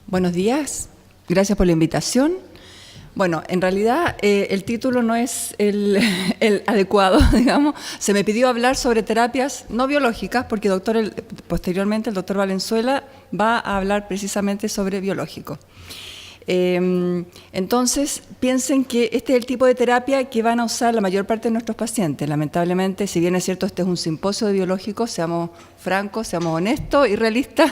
Buenos días, gracias por la invitación. Bueno, en realidad el título no es el adecuado, digamos. Se me pidió hablar sobre terapias no biológicas porque posteriormente el doctor Valenzuela va a hablar precisamente sobre biológico. Entonces, piensen que este es el tipo de terapia que van a usar la mayor parte de nuestros pacientes. Lamentablemente, si bien es cierto, este es un simposio de biológicos, seamos francos, seamos honestos y realistas,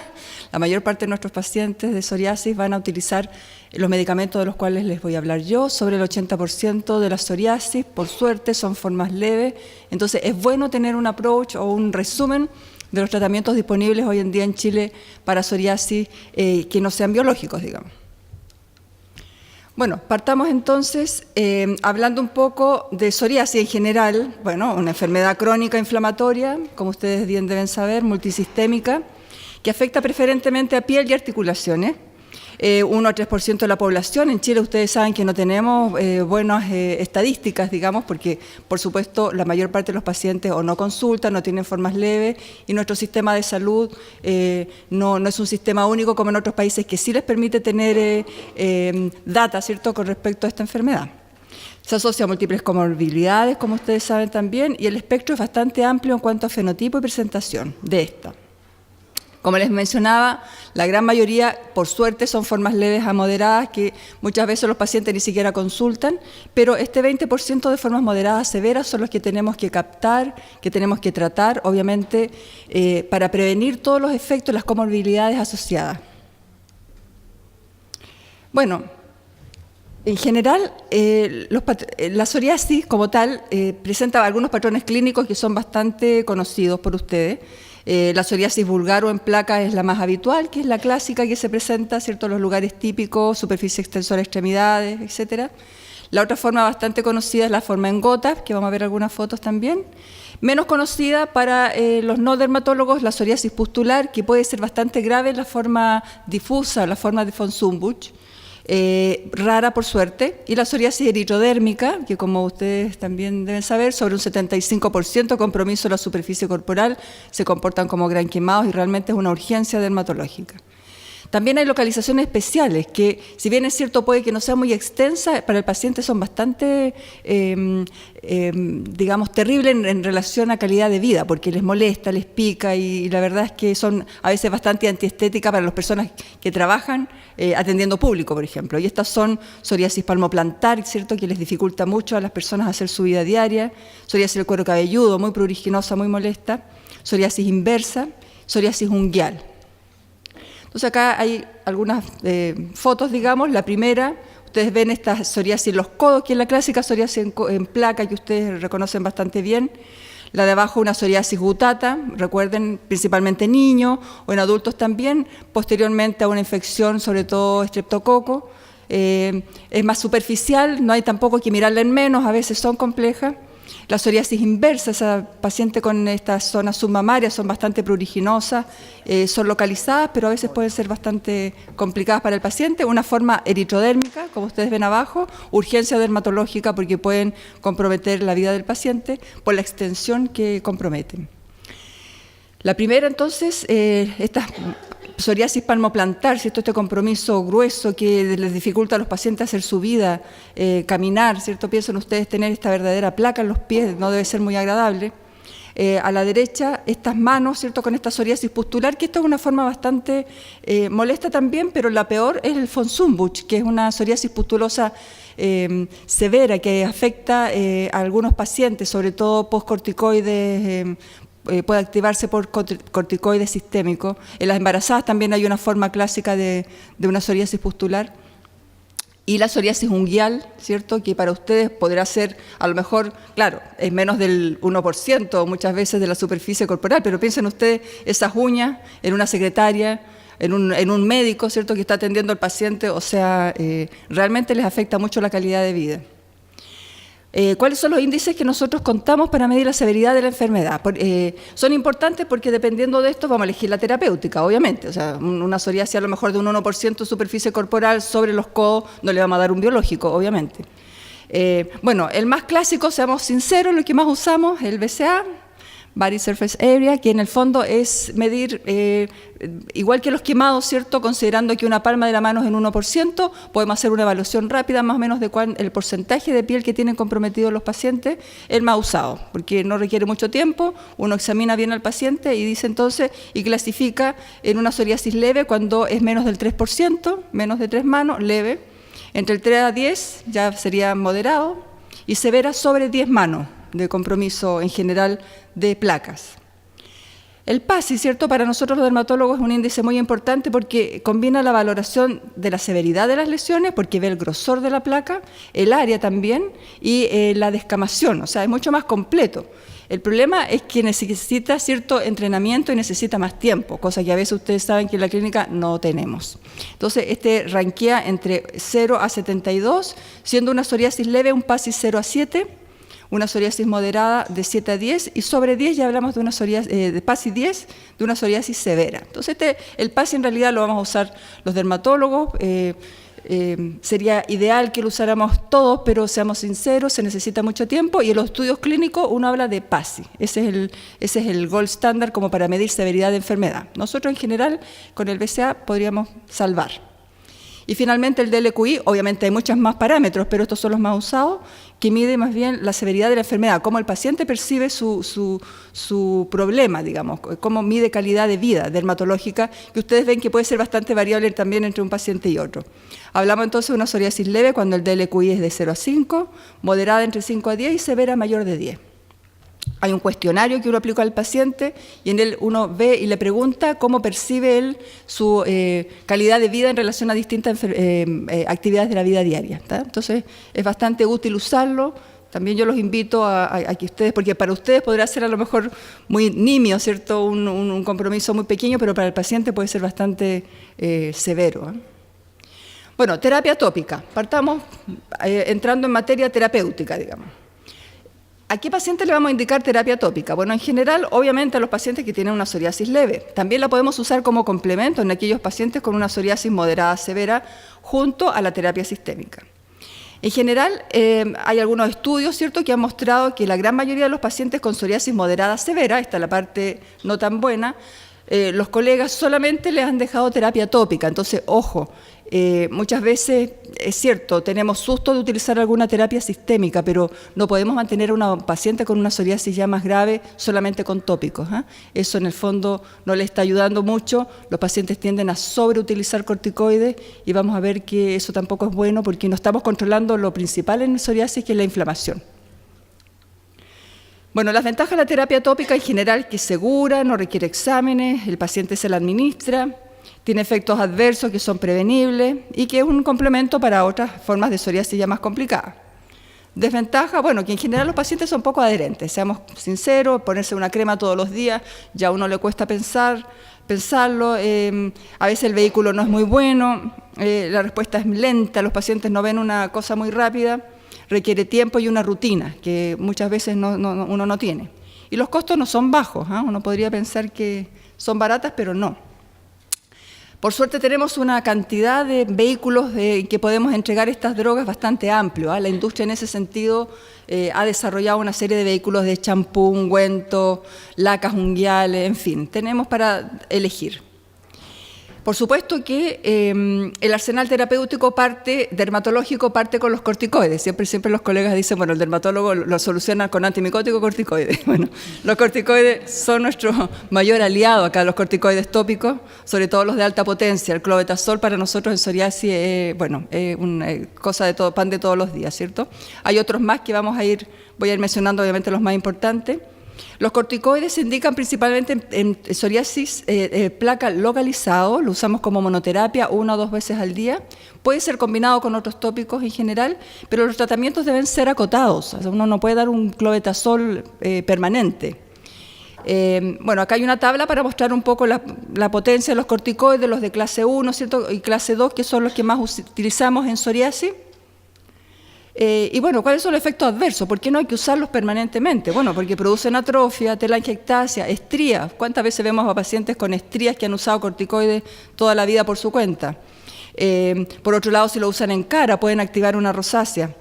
la mayor parte de nuestros pacientes de psoriasis van a utilizar los medicamentos de los cuales les voy a hablar yo. Sobre el 80% de la psoriasis, por suerte, son formas leves. Entonces, es bueno tener un approach o un resumen de los tratamientos disponibles hoy en día en Chile para psoriasis que no sean biológicos, digamos. Bueno, partamos entonces hablando un poco de psoriasis en general. Bueno, una enfermedad crónica inflamatoria, como ustedes bien deben saber, multisistémica, que afecta preferentemente a piel y articulaciones. 1 a 3% de la población. En Chile ustedes saben que no tenemos buenas estadísticas, digamos, porque por supuesto la mayor parte de los pacientes o no consultan, no tienen formas leves, y nuestro sistema de salud no es un sistema único como en otros países que sí les permite tener data, ¿cierto?, con respecto a esta enfermedad. Se asocia a múltiples comorbilidades, como ustedes saben también, y el espectro es bastante amplio en cuanto a fenotipo y presentación de esta. Como les mencionaba, la gran mayoría, por suerte, son formas leves a moderadas que muchas veces los pacientes ni siquiera consultan, pero este 20% de formas moderadas severas son los que tenemos que captar, que tenemos que tratar, obviamente, para prevenir todos los efectos, las comorbilidades asociadas. Bueno, en general, la psoriasis como tal presenta algunos patrones clínicos que son bastante conocidos por ustedes. La psoriasis vulgar o en placa es la más habitual, que es la clásica que se presenta, ¿cierto?, en los lugares típicos, superficie extensora, extremidades, etc. La otra forma bastante conocida es la forma en gotas, que vamos a ver algunas fotos también. Menos conocida para los no dermatólogos, la psoriasis pustular, que puede ser bastante grave en la forma difusa, la forma de von Sumbusch. Rara por suerte, y la psoriasis eritrodérmica, que como ustedes también deben saber, sobre un 75% de compromiso de la superficie corporal, se comportan como gran quemados y realmente es una urgencia dermatológica. También hay localizaciones especiales que, si bien es cierto, puede que no sea muy extensa, para el paciente son bastante, digamos, terribles en relación a calidad de vida, porque les molesta, les pica y la verdad es que son a veces bastante antiestéticas para las personas que trabajan atendiendo público, por ejemplo. Y estas son psoriasis palmoplantar, ¿cierto?, que les dificulta mucho a las personas hacer su vida diaria, psoriasis del cuero cabelludo, muy pruriginosa, muy molesta, psoriasis inversa, psoriasis unguial. Entonces acá hay algunas fotos, digamos. La primera, ustedes ven esta psoriasis en los codos, que es la clásica psoriasis en placa que ustedes reconocen bastante bien. La de abajo, una psoriasis gutata, recuerden, principalmente en niños o en adultos también, posteriormente a una infección, sobre todo estreptococo. Es más superficial, no hay tampoco que mirarla en menos, a veces son complejas. La psoriasis inversa, esa paciente con estas zonas submamarias son bastante pruriginosas, son localizadas, pero a veces pueden ser bastante complicadas para el paciente. Una forma eritrodérmica, como ustedes ven abajo, urgencia dermatológica porque pueden comprometer la vida del paciente por la extensión que comprometen. La primera, entonces, esta psoriasis palmoplantar, ¿cierto?, este compromiso grueso que les dificulta a los pacientes hacer su vida, caminar, ¿cierto? Piensen ustedes tener esta verdadera placa en los pies, no debe ser muy agradable. A la derecha, estas manos, ¿cierto?, con esta psoriasis pustular, que esto es una forma bastante molesta también, pero la peor es el von Sumbusch, que es una psoriasis pustulosa severa que afecta a algunos pacientes, sobre todo postcorticoides, puede activarse por corticoides sistémicos. En las embarazadas también hay una forma clásica de una psoriasis pustular. Y la psoriasis unguial, ¿cierto?, que para ustedes podrá ser, a lo mejor, claro, es menos del 1% muchas veces de la superficie corporal, pero piensen ustedes esas uñas en una secretaria, en un médico, ¿cierto?, que está atendiendo al paciente, o sea, realmente les afecta mucho la calidad de vida. ¿Cuáles son los índices que nosotros contamos para medir la severidad de la enfermedad? Son importantes porque dependiendo de esto vamos a elegir la terapéutica, obviamente. O sea, una psoriasis a lo mejor de un 1% de superficie corporal sobre los codos no le vamos a dar un biológico, obviamente. Bueno, el más clásico, seamos sinceros, lo que más usamos es el BCA, Body Surface Area, que en el fondo es medir, igual que los quemados, ¿cierto? Considerando que una palma de la mano es en 1%, podemos hacer una evaluación rápida más o menos de el porcentaje de piel que tienen comprometidos los pacientes, el más usado, porque no requiere mucho tiempo, uno examina bien al paciente y dice entonces, y clasifica en una psoriasis leve cuando es menos del 3%, menos de 3 manos, leve, entre el 3 a 10 ya sería moderado, y severa sobre 10 manos de compromiso en general de placas. El PASI, ¿cierto? Para nosotros los dermatólogos es un índice muy importante porque combina la valoración de la severidad de las lesiones, porque ve el grosor de la placa, el área también, y la descamación, o sea, es mucho más completo. El problema es que necesita cierto entrenamiento y necesita más tiempo, cosa que a veces ustedes saben que en la clínica no tenemos. Entonces, este rankea entre 0 a 72, siendo una psoriasis leve un PASI 0 a 7, una psoriasis moderada de 7 a 10, y sobre 10 ya hablamos de una psoriasis, de PASI 10, de una psoriasis severa. Entonces, el PASI en realidad lo vamos a usar los dermatólogos, sería ideal que lo usáramos todos, pero seamos sinceros, se necesita mucho tiempo, y en los estudios clínicos uno habla de PASI, ese es el gold standard como para medir severidad de enfermedad. Nosotros en general con el BCA podríamos salvar. Y finalmente el DLQI, obviamente hay muchos más parámetros, pero estos son los más usados, que mide más bien la severidad de la enfermedad, cómo el paciente percibe su problema, digamos, cómo mide calidad de vida dermatológica, que ustedes ven que puede ser bastante variable también entre un paciente y otro. Hablamos entonces de una psoriasis leve cuando el DLQI es de 0 a 5, moderada entre 5 a 10 y severa mayor de 10. Hay un cuestionario que uno aplica al paciente y en él uno ve y le pregunta cómo percibe él su calidad de vida en relación a distintas actividades de la vida diaria, ¿tá? Entonces es bastante útil usarlo. También yo los invito a que ustedes, porque para ustedes podrá ser a lo mejor muy nimio, ¿cierto? Un compromiso muy pequeño, pero para el paciente puede ser bastante severo, ¿eh? Bueno, terapia tópica. Partamos entrando en materia terapéutica, digamos. ¿A qué paciente le vamos a indicar terapia tópica? Bueno, en general, obviamente a los pacientes que tienen una psoriasis leve. También la podemos usar como complemento en aquellos pacientes con una psoriasis moderada severa junto a la terapia sistémica. En general, hay algunos estudios, ¿cierto?, que han mostrado que la gran mayoría de los pacientes con psoriasis moderada severa, esta es la parte no tan buena, los colegas solamente les han dejado terapia tópica. Entonces, ojo, muchas veces es cierto, tenemos susto de utilizar alguna terapia sistémica, pero no podemos mantener a una paciente con una psoriasis ya más grave solamente con tópicos, ¿eh? Eso en el fondo no le está ayudando mucho, los pacientes tienden a sobreutilizar corticoides y vamos a ver que eso tampoco es bueno porque no estamos controlando lo principal en el psoriasis, que es la inflamación. Bueno, las ventajas de la terapia tópica en general que es segura, no requiere exámenes, el paciente se la administra, tiene efectos adversos que son prevenibles y que es un complemento para otras formas de psoriasis ya más complicadas. Desventaja, bueno, que en general los pacientes son poco adherentes, seamos sinceros, ponerse una crema todos los días, ya a uno le cuesta pensarlo, a veces el vehículo no es muy bueno, la respuesta es lenta, los pacientes no ven una cosa muy rápida, requiere tiempo y una rutina que muchas veces uno no tiene. Y los costos no son bajos, ¿eh? Uno podría pensar que son baratas, pero no. Por suerte tenemos una cantidad de vehículos que podemos entregar estas drogas bastante amplio, ¿eh? La industria en ese sentido ha desarrollado una serie de vehículos de champú, ungüento, lacas unguiales, en fin, tenemos para elegir. Por supuesto que el arsenal terapéutico dermatológico parte con los corticoides. Siempre los colegas dicen, bueno, el dermatólogo lo soluciona con antimicótico corticoides. Bueno, los corticoides son nuestro mayor aliado acá, los corticoides tópicos, sobre todo los de alta potencia. El clobetasol para nosotros en psoriasis es una cosa de todo, pan de todos los días, ¿cierto? Hay otros más que voy a ir mencionando, obviamente, los más importantes. Los corticoides se indican principalmente en psoriasis placa localizado, lo usamos como monoterapia 1 o 2 veces al día, puede ser combinado con otros tópicos en general, pero los tratamientos deben ser acotados, o sea, uno no puede dar un clobetasol permanente. Bueno, acá hay una tabla para mostrar un poco la potencia de los corticoides, los de clase 1, ¿cierto?, y clase 2, que son los que más utilizamos en psoriasis. Y bueno, ¿cuáles son los efectos adversos? ¿Por qué no hay que usarlos permanentemente? Bueno, porque producen atrofia, telangiectasia, estrías. ¿Cuántas veces vemos a pacientes con estrías que han usado corticoides toda la vida por su cuenta? Por otro lado, si lo usan en cara, pueden activar una rosácea.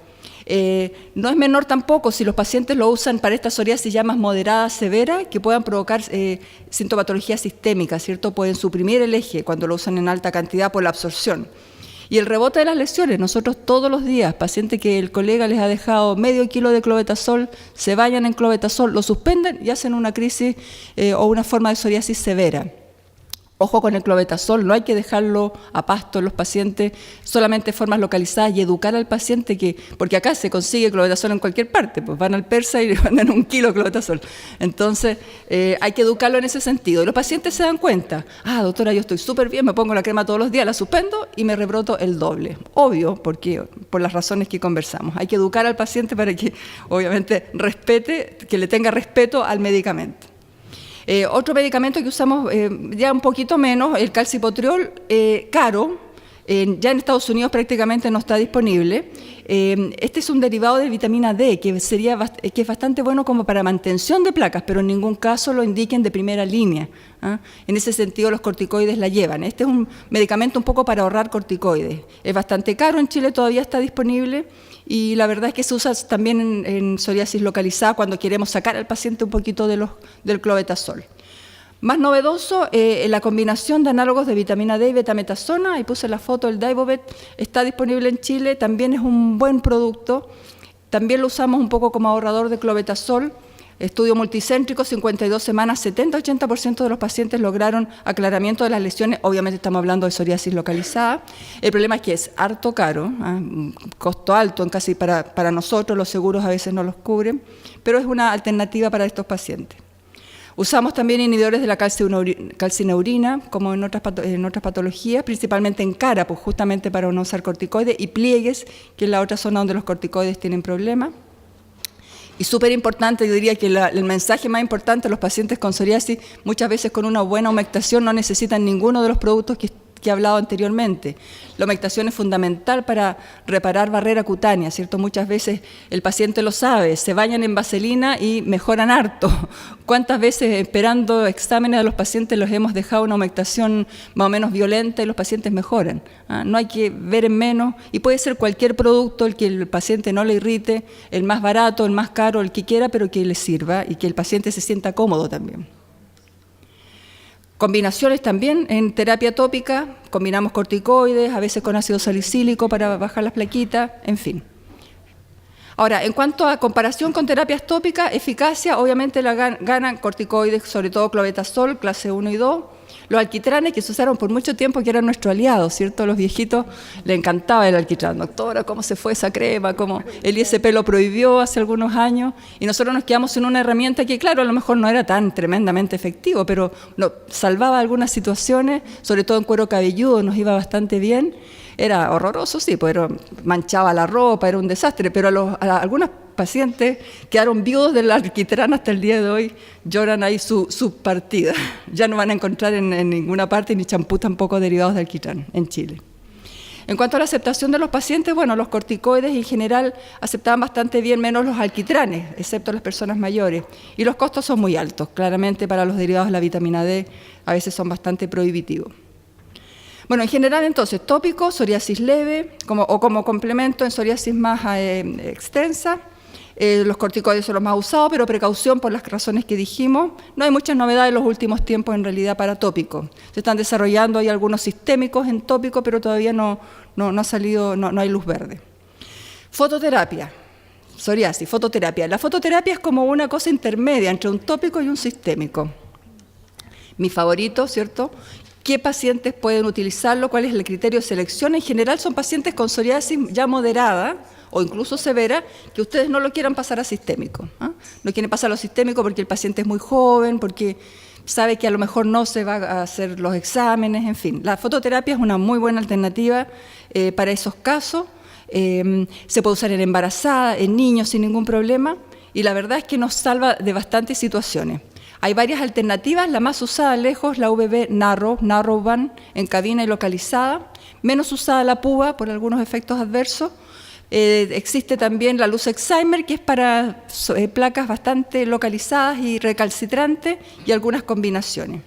No es menor tampoco si los pacientes lo usan para esta psoriasis ya más moderada, severa, que puedan provocar sintomatología sistémica, ¿cierto? Pueden suprimir el eje cuando lo usan en alta cantidad por la absorción. Y el rebote de las lesiones, nosotros todos los días, pacientes que el colega les ha dejado medio kilo de clobetasol, se bañan en clobetasol, lo suspenden y hacen una crisis o una forma de psoriasis severa. Ojo con el clobetasol, no hay que dejarlo a pasto en los pacientes, solamente formas localizadas y educar al paciente porque acá se consigue clobetasol en cualquier parte, pues van al persa y le mandan 1 kilo de clobetasol. Entonces hay que educarlo en ese sentido. Y los pacientes se dan cuenta, doctora, yo estoy súper bien, me pongo la crema todos los días, la suspendo y me rebroto el doble. Obvio, porque por las razones que conversamos. Hay que educar al paciente para que obviamente respete, que le tenga respeto al medicamento. Otro medicamento que usamos ya un poquito menos, el calcipotriol, caro, ya en Estados Unidos prácticamente no está disponible. Este es un derivado de vitamina D, que es bastante bueno como para mantención de placas, pero en ningún caso lo indiquen de primera línea. En ese sentido los corticoides la llevan. Este es un medicamento un poco para ahorrar corticoides. Es bastante caro, en Chile todavía está disponible. Y la verdad es que se usa también en psoriasis localizada cuando queremos sacar al paciente un poquito del clobetasol. Más novedoso, la combinación de análogos de vitamina D y betametasona, ahí puse la foto del Daibovet, está disponible en Chile, también es un buen producto, también lo usamos un poco como ahorrador de clobetasol. Estudio multicéntrico, 52 semanas, 70-80% de los pacientes lograron aclaramiento de las lesiones. Obviamente estamos hablando de psoriasis localizada. El problema es que es harto caro, un costo alto en casi para nosotros, los seguros a veces no los cubren, pero es una alternativa para estos pacientes. Usamos también inhibidores de la calcineurina, como en otras patologías, principalmente en cara, pues justamente para no usar corticoides, y pliegues, que es la otra zona donde los corticoides tienen problemas. Y súper importante, yo diría que el mensaje más importante, los pacientes con psoriasis, muchas veces con una buena humectación no necesitan ninguno de los productos que he hablado anteriormente. La humectación es fundamental para reparar barrera cutánea, ¿cierto? Muchas veces el paciente lo sabe, se bañan en vaselina y mejoran harto. ¿Cuántas veces esperando exámenes de los pacientes los hemos dejado una humectación más o menos violenta y los pacientes mejoran? No hay que ver en menos, y puede ser cualquier producto, el que el paciente no le irrite, el más barato, el más caro, el que quiera, pero que le sirva y que el paciente se sienta cómodo también. Combinaciones también en terapia tópica, combinamos corticoides, a veces con ácido salicílico para bajar las plaquitas, en fin. Ahora, en cuanto a comparación con terapias tópicas, eficacia, obviamente la ganan corticoides, sobre todo clobetasol, clase 1 y 2. Los alquitranes que se usaron por mucho tiempo, que eran nuestro aliado, ¿cierto? A los viejitos les encantaba el alquitrán. Doctora, ¿cómo se fue esa crema? ¿Cómo el ISP lo prohibió hace algunos años? Y nosotros nos quedamos sin una herramienta que, claro, a lo mejor no era tan tremendamente efectivo, pero salvaba algunas situaciones, sobre todo en cuero cabelludo, nos iba bastante bien. Era horroroso, sí, pero manchaba la ropa, era un desastre, pero a algunas pacientes quedaron viudos del alquitrán hasta el día de hoy, lloran ahí su partida. Ya no van a encontrar en ninguna parte ni champú tampoco derivados de alquitrán en Chile. En cuanto a la aceptación de los pacientes, bueno, los corticoides en general aceptaban bastante bien, menos los alquitranes, excepto las personas mayores. Y los costos son muy altos, claramente para los derivados de la vitamina D a veces son bastante prohibitivos. Bueno, en general entonces, tópico, psoriasis leve, como complemento en psoriasis más extensa. Los corticoides son los más usados, pero precaución por las razones que dijimos. No hay muchas novedades en los últimos tiempos en realidad para tópico. Se están desarrollando, hay algunos sistémicos en tópico, pero todavía no ha salido, no hay luz verde. Fototerapia, psoriasis, fototerapia. La fototerapia es como una cosa intermedia entre un tópico y un sistémico. Mi favorito, ¿cierto? ¿Qué pacientes pueden utilizarlo? ¿Cuál es el criterio de selección? En general son pacientes con psoriasis ya moderada o incluso severa, que ustedes no lo quieran pasar a sistémico. No quieren pasarlo a sistémico porque el paciente es muy joven, porque sabe que a lo mejor no se va a hacer los exámenes, en fin. La fototerapia es una muy buena alternativa para esos casos. Se puede usar en embarazadas, en niños sin ningún problema, y la verdad es que nos salva de bastantes situaciones. Hay varias alternativas, la más usada lejos, la VB Narrowband, en cabina y localizada, menos usada la PUA por algunos efectos adversos. Existe también la luz Excimer, que es para placas bastante localizadas y recalcitrantes, y algunas combinaciones.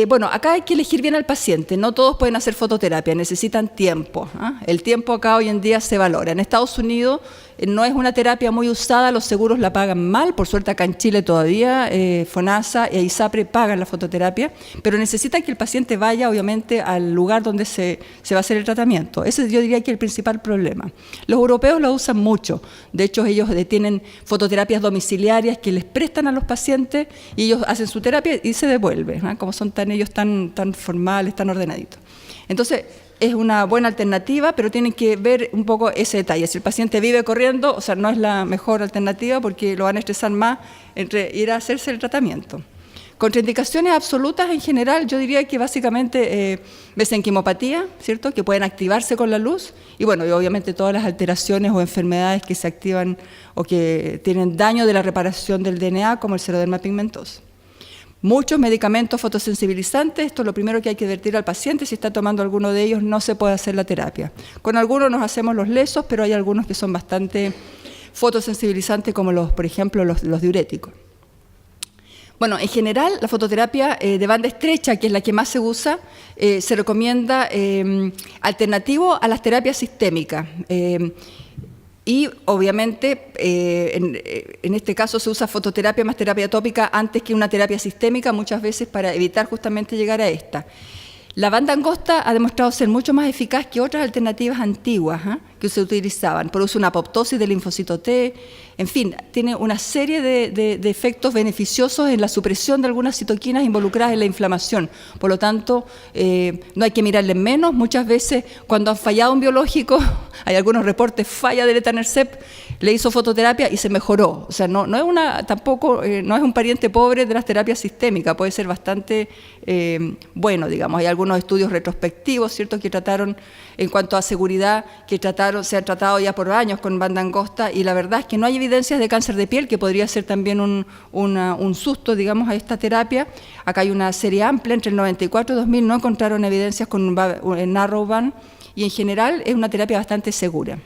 Bueno, acá hay que elegir bien al paciente. No todos pueden hacer fototerapia, necesitan tiempo. El tiempo acá hoy en día se valora. En Estados Unidos no es una terapia muy usada, los seguros la pagan mal. Por suerte acá en Chile todavía FONASA e ISAPRE pagan la fototerapia, pero necesitan que el paciente vaya obviamente al lugar donde se va a hacer el tratamiento. Ese yo diría que es el principal problema. Los europeos lo usan mucho. De hecho, ellos tienen fototerapias domiciliarias que les prestan a los pacientes y ellos hacen su terapia y se devuelven, como son ellos tan formales, tan ordenaditos. Entonces, es una buena alternativa, pero tienen que ver un poco ese detalle. Si el paciente vive corriendo, o sea, no es la mejor alternativa porque lo van a estresar más entre ir a hacerse el tratamiento. Contraindicaciones absolutas en general, yo diría que básicamente mesenquimopatía, ¿cierto?, que pueden activarse con la luz, y bueno, y obviamente todas las alteraciones o enfermedades que se activan o que tienen daño de la reparación del DNA, como el xeroderma pigmentoso. Muchos medicamentos fotosensibilizantes, esto es lo primero que hay que advertir al paciente, si está tomando alguno de ellos no se puede hacer la terapia. Con algunos nos hacemos los lesos, pero hay algunos que son bastante fotosensibilizantes, como por ejemplo los diuréticos. Bueno, en general la fototerapia de banda estrecha, que es la que más se usa, se recomienda alternativo a las terapias sistémicas. Y obviamente en este caso se usa fototerapia más terapia tópica antes que una terapia sistémica, muchas veces para evitar justamente llegar a esta. La banda angosta ha demostrado ser mucho más eficaz que otras alternativas antiguas que se utilizaban. Produce una apoptosis del linfocito T, en fin, tiene una serie de efectos beneficiosos en la supresión de algunas citoquinas involucradas en la inflamación. Por lo tanto, no hay que mirarle menos. Muchas veces, cuando han fallado un biológico, hay algunos reportes, falla del etanercept, le hizo fototerapia y se mejoró. O sea, no es un pariente pobre de las terapias sistémicas, puede ser bastante bueno, digamos. Hay algunos estudios retrospectivos, ¿cierto?, que trataron, en cuanto a seguridad, se han tratado ya por años con banda angosta, y la verdad es que no hay evidencias de cáncer de piel, que podría ser también un susto, digamos, a esta terapia. Acá hay una serie amplia, entre el 94 y 2000 no encontraron evidencias con narrowband, y en general es una terapia bastante segura.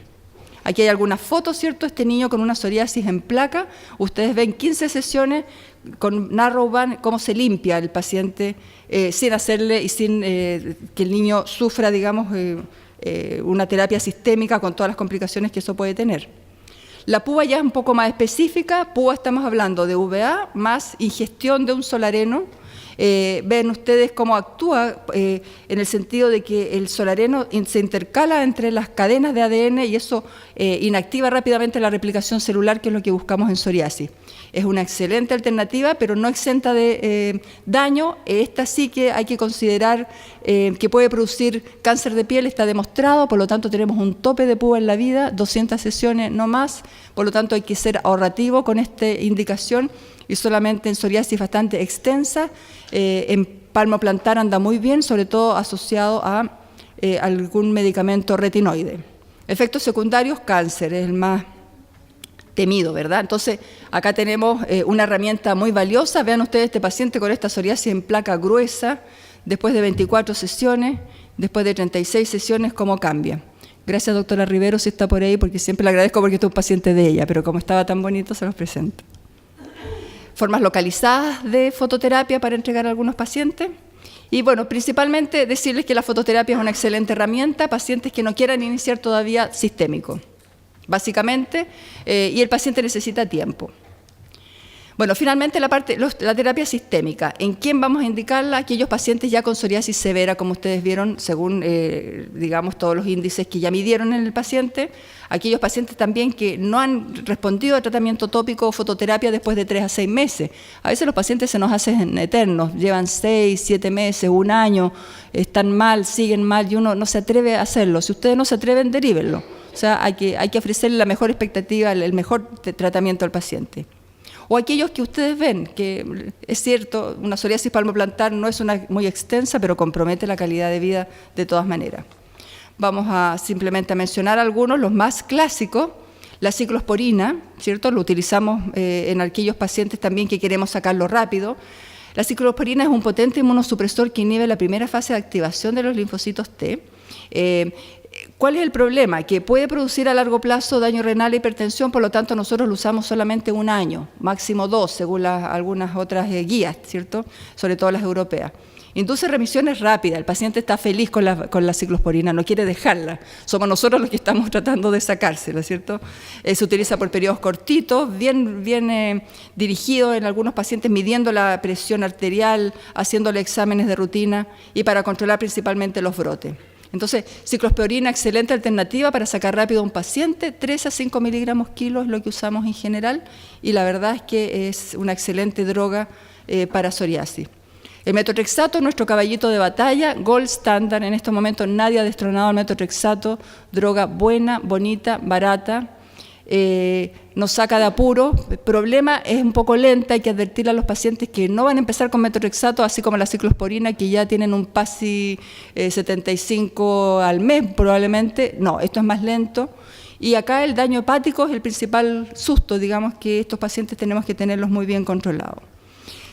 Aquí hay algunas fotos, ¿cierto? Este niño con una psoriasis en placa, ustedes ven 15 sesiones con narrowband, cómo se limpia el paciente sin hacerle y sin que el niño sufra, digamos, una terapia sistémica con todas las complicaciones que eso puede tener. La púa ya es un poco más específica. Púa estamos hablando de UVA más ingestión de un solareno. Ven ustedes cómo actúa en el sentido de que el solareno se intercala entre las cadenas de ADN y eso inactiva rápidamente la replicación celular, que es lo que buscamos en psoriasis. Es una excelente alternativa, pero no exenta de daño. Esta sí que hay que considerar que puede producir cáncer de piel, está demostrado, por lo tanto tenemos un tope de púa en la vida, 200 sesiones no más, por lo tanto hay que ser ahorrativo con esta indicación, y solamente en psoriasis bastante extensa. En palmoplantar anda muy bien, sobre todo asociado a algún medicamento retinoide. Efectos secundarios, cáncer, es el más temido, ¿verdad? Entonces, acá tenemos una herramienta muy valiosa. Vean ustedes este paciente con esta psoriasis en placa gruesa, después de 24 sesiones, después de 36 sesiones, cómo cambia. Gracias, doctora Rivero, si está por ahí, porque siempre le agradezco porque este es un paciente de ella, pero como estaba tan bonito, se los presento. Formas localizadas de fototerapia para entregar a algunos pacientes. Y bueno, principalmente decirles que la fototerapia es una excelente herramienta, pacientes que no quieran iniciar todavía sistémico, básicamente, y el paciente necesita tiempo. Bueno, finalmente la terapia sistémica. ¿En quién vamos a indicarla? Aquellos pacientes ya con psoriasis severa, como ustedes vieron, según, digamos, todos los índices que ya midieron en el paciente. Aquellos pacientes también que no han respondido a tratamiento tópico o fototerapia después de 3 a 6 meses. A veces los pacientes se nos hacen eternos, llevan 6, 7 meses, 1 año, están mal, siguen mal y uno no se atreve a hacerlo. Si ustedes no se atreven, derívenlo. O sea, hay que ofrecerle la mejor expectativa, el mejor tratamiento al paciente. O aquellos que ustedes ven, que es cierto, una psoriasis palmoplantar no es muy extensa, pero compromete la calidad de vida de todas maneras. Vamos a simplemente a mencionar algunos, los más clásicos. La ciclosporina, ¿cierto? Lo utilizamos en aquellos pacientes también que queremos sacarlo rápido. La ciclosporina es un potente inmunosupresor que inhibe la primera fase de activación de los linfocitos T. ¿Cuál es el problema? Que puede producir a largo plazo daño renal e hipertensión, por lo tanto nosotros lo usamos solamente 1 año, máximo 2, según algunas otras guías, ¿cierto? Sobre todo las europeas. Induce remisiones rápidas, el paciente está feliz con la ciclosporina, no quiere dejarla. Somos nosotros los que estamos tratando de sacársela, ¿cierto? Se utiliza por periodos cortitos, bien dirigido en algunos pacientes, midiendo la presión arterial, haciéndole exámenes de rutina y para controlar principalmente los brotes. Entonces, ciclosporina, excelente alternativa para sacar rápido a un paciente, 3 a 5 miligramos kilo es lo que usamos en general, y la verdad es que es una excelente droga para psoriasis. El metotrexato, nuestro caballito de batalla, gold standard, en estos momentos nadie ha destronado el metotrexato, droga buena, bonita, barata, nos saca de apuro. El problema es un poco lenta, hay que advertirle a los pacientes que no van a empezar con metotrexato, así como la ciclosporina, que ya tienen un PASI 75 al mes probablemente. No, esto es más lento. Y acá el daño hepático es el principal susto, digamos, que estos pacientes tenemos que tenerlos muy bien controlados.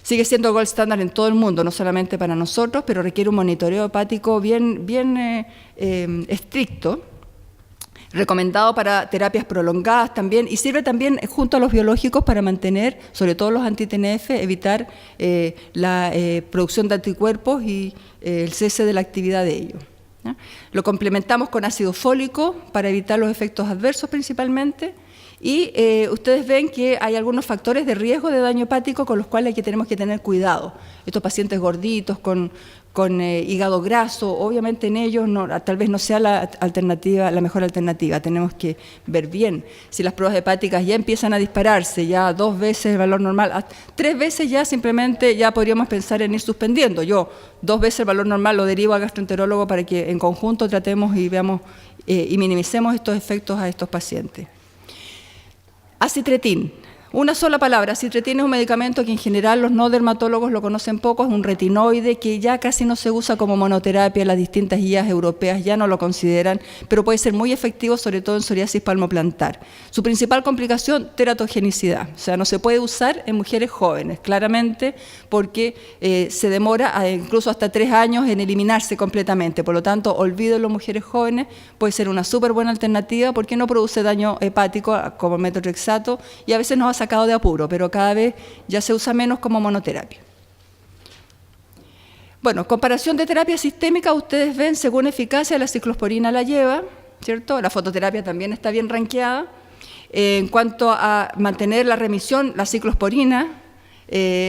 Sigue siendo gold standard en todo el mundo, no solamente para nosotros, pero requiere un monitoreo hepático bien estricto, recomendado para terapias prolongadas también, y sirve también junto a los biológicos para mantener, sobre todo los anti-TNF, evitar la producción de anticuerpos y el cese de la actividad de ellos, ¿no? Lo complementamos con ácido fólico para evitar los efectos adversos principalmente, y ustedes ven que hay algunos factores de riesgo de daño hepático con los cuales tenemos que tener cuidado. Estos pacientes gorditos, con hígado graso, obviamente en ellos tal vez no sea la mejor alternativa. Tenemos que ver bien si las pruebas hepáticas ya empiezan a dispararse, ya 2 veces el valor normal, 3 veces ya simplemente ya podríamos pensar en ir suspendiendo. Yo 2 veces el valor normal lo derivo al gastroenterólogo para que en conjunto tratemos y veamos y minimicemos estos efectos a estos pacientes. Acitretin. Una sola palabra, acitretin es un medicamento que en general los no dermatólogos lo conocen poco, es un retinoide que ya casi no se usa como monoterapia, las distintas guías europeas ya no lo consideran, pero puede ser muy efectivo, sobre todo en psoriasis palmoplantar. Su principal complicación, teratogenicidad, o sea, no se puede usar en mujeres jóvenes, claramente, porque se demora incluso hasta 3 años en eliminarse completamente, por lo tanto, olvídenlo mujeres jóvenes, puede ser una súper buena alternativa porque no produce daño hepático como el metotrexato y a veces nos ha sacado de apuro, pero cada vez ya se usa menos como monoterapia. Bueno, comparación de terapia sistémica, ustedes ven, según eficacia, la ciclosporina la lleva, ¿cierto? La fototerapia también está bien rankeada. En cuanto a mantener la remisión, la ciclosporina,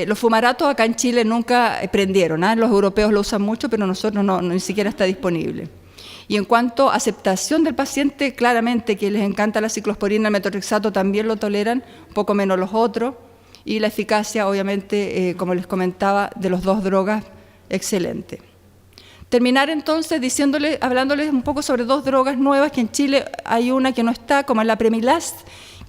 los fumaratos acá en Chile nunca prendieron, ¿eh? Los europeos lo usan mucho, pero nosotros no, ni siquiera está disponible. Y en cuanto a aceptación del paciente, claramente que les encanta la ciclosporina, el metotrexato también lo toleran, un poco menos los otros, y la eficacia, obviamente, como les comentaba, de las 2 drogas, excelente. Terminar entonces hablándoles un poco sobre 2 drogas nuevas, que en Chile hay una que no está, como es la Premilast,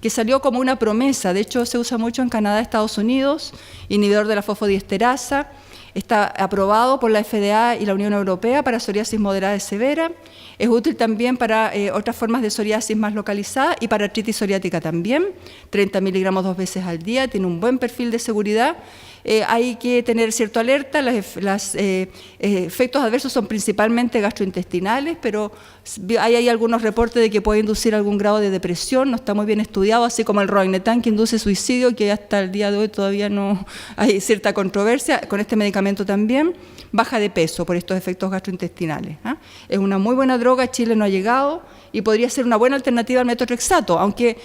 que salió como una promesa, de hecho se usa mucho en Canadá, Estados Unidos, inhibidor de la fosfodiesterasa. Está aprobado por la FDA y la Unión Europea para psoriasis moderada y severa. Es útil también para otras formas de psoriasis más localizada y para artritis psoriática también. 30 miligramos 2 veces al día, tiene un buen perfil de seguridad. Hay que tener cierta alerta, los efectos adversos son principalmente gastrointestinales, pero hay algunos reportes de que puede inducir algún grado de depresión, no está muy bien estudiado, así como el Roignetan, que induce suicidio, que hasta el día de hoy todavía no hay cierta controversia, con este medicamento también. Baja de peso por estos efectos gastrointestinales, ¿eh? Es una muy buena droga, Chile no ha llegado, y podría ser una buena alternativa al metotrexato, aunque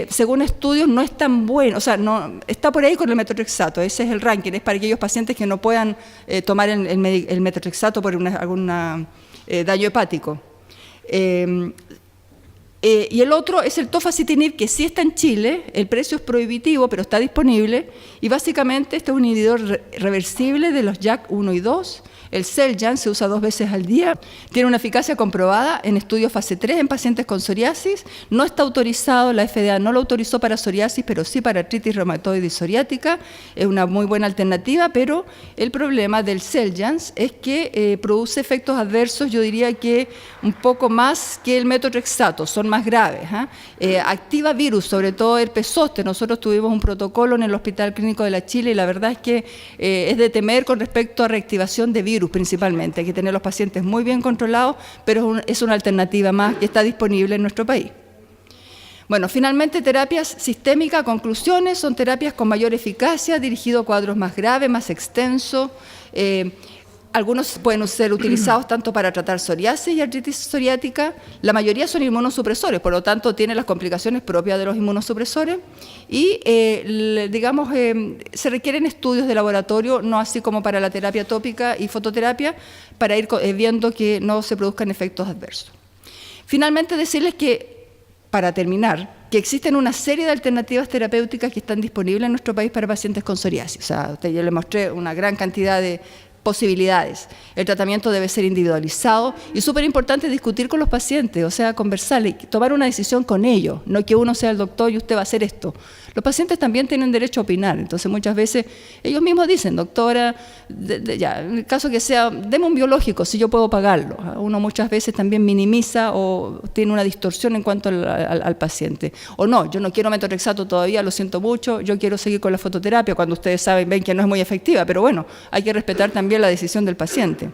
según estudios no es tan bueno, o sea, no, está por ahí con el metotrexato, ese es el ranking, es para aquellos pacientes que no puedan tomar el metotrexato por algún daño hepático. Y el otro es el tofacitinib, que sí está en Chile, el precio es prohibitivo, pero está disponible, y básicamente este es un inhibidor reversible de los JAK1 y 2, el Xeljanz se usa 2 veces al día, tiene una eficacia comprobada en estudios fase 3 en pacientes con psoriasis, no está autorizado, la FDA no lo autorizó para psoriasis, pero sí para artritis reumatoide y psoriática, es una muy buena alternativa, pero el problema del Xeljanz es que produce efectos adversos, yo diría que un poco más que el metotrexato, son más graves, activa virus, sobre todo herpes zóster. Nosotros tuvimos un protocolo en el Hospital Clínico de la Chile y la verdad es que es de temer con respecto a reactivación de virus principalmente, hay que tener los pacientes muy bien controlados, pero es una alternativa más que está disponible en nuestro país. Bueno, finalmente terapias sistémicas, conclusiones, son terapias con mayor eficacia, dirigido a cuadros más graves, más extensos, Algunos pueden ser utilizados tanto para tratar psoriasis y artritis psoriática. La mayoría son inmunosupresores, por lo tanto tienen las complicaciones propias de los inmunosupresores y, se requieren estudios de laboratorio, no así como para la terapia tópica y fototerapia, para ir viendo que no se produzcan efectos adversos. Finalmente, decirles que, para terminar, que existen una serie de alternativas terapéuticas que están disponibles en nuestro país para pacientes con psoriasis. O sea, yo les mostré una gran cantidad de posibilidades. El tratamiento debe ser individualizado y súper importante discutir con los pacientes, o sea, conversarle, tomar una decisión con ellos, no que uno sea el doctor y usted va a hacer esto. Los pacientes también tienen derecho a opinar, entonces muchas veces ellos mismos dicen, doctora, ya, en el caso que sea, deme un biológico si yo puedo pagarlo. Uno muchas veces también minimiza o tiene una distorsión en cuanto al paciente. O no, yo no quiero metorrexato todavía, lo siento mucho, yo quiero seguir con la fototerapia, cuando ustedes ven que no es muy efectiva, pero bueno, hay que respetar también la decisión del paciente.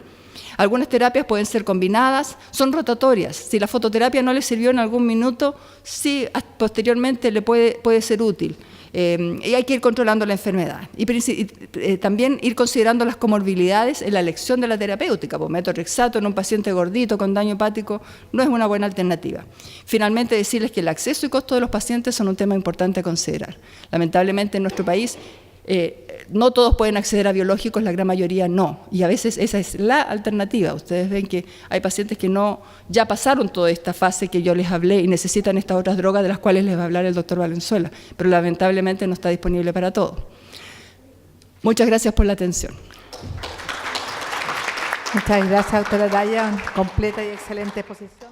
Algunas terapias pueden ser combinadas, son rotatorias. Si la fototerapia no le sirvió en algún minuto, sí, posteriormente le puede ser útil. Y hay que ir controlando la enfermedad. Y también ir considerando las comorbilidades en la elección de la terapéutica. Pues metorrexato en un paciente gordito con daño hepático no es una buena alternativa. Finalmente, decirles que el acceso y costo de los pacientes son un tema importante a considerar. Lamentablemente en nuestro país, no todos pueden acceder a biológicos, la gran mayoría no, y a veces esa es la alternativa. Ustedes ven que hay pacientes que ya pasaron toda esta fase que yo les hablé y necesitan estas otras drogas de las cuales les va a hablar el doctor Valenzuela, pero lamentablemente no está disponible para todos. Muchas gracias por la atención. Muchas gracias, doctora Daya, completa y excelente exposición.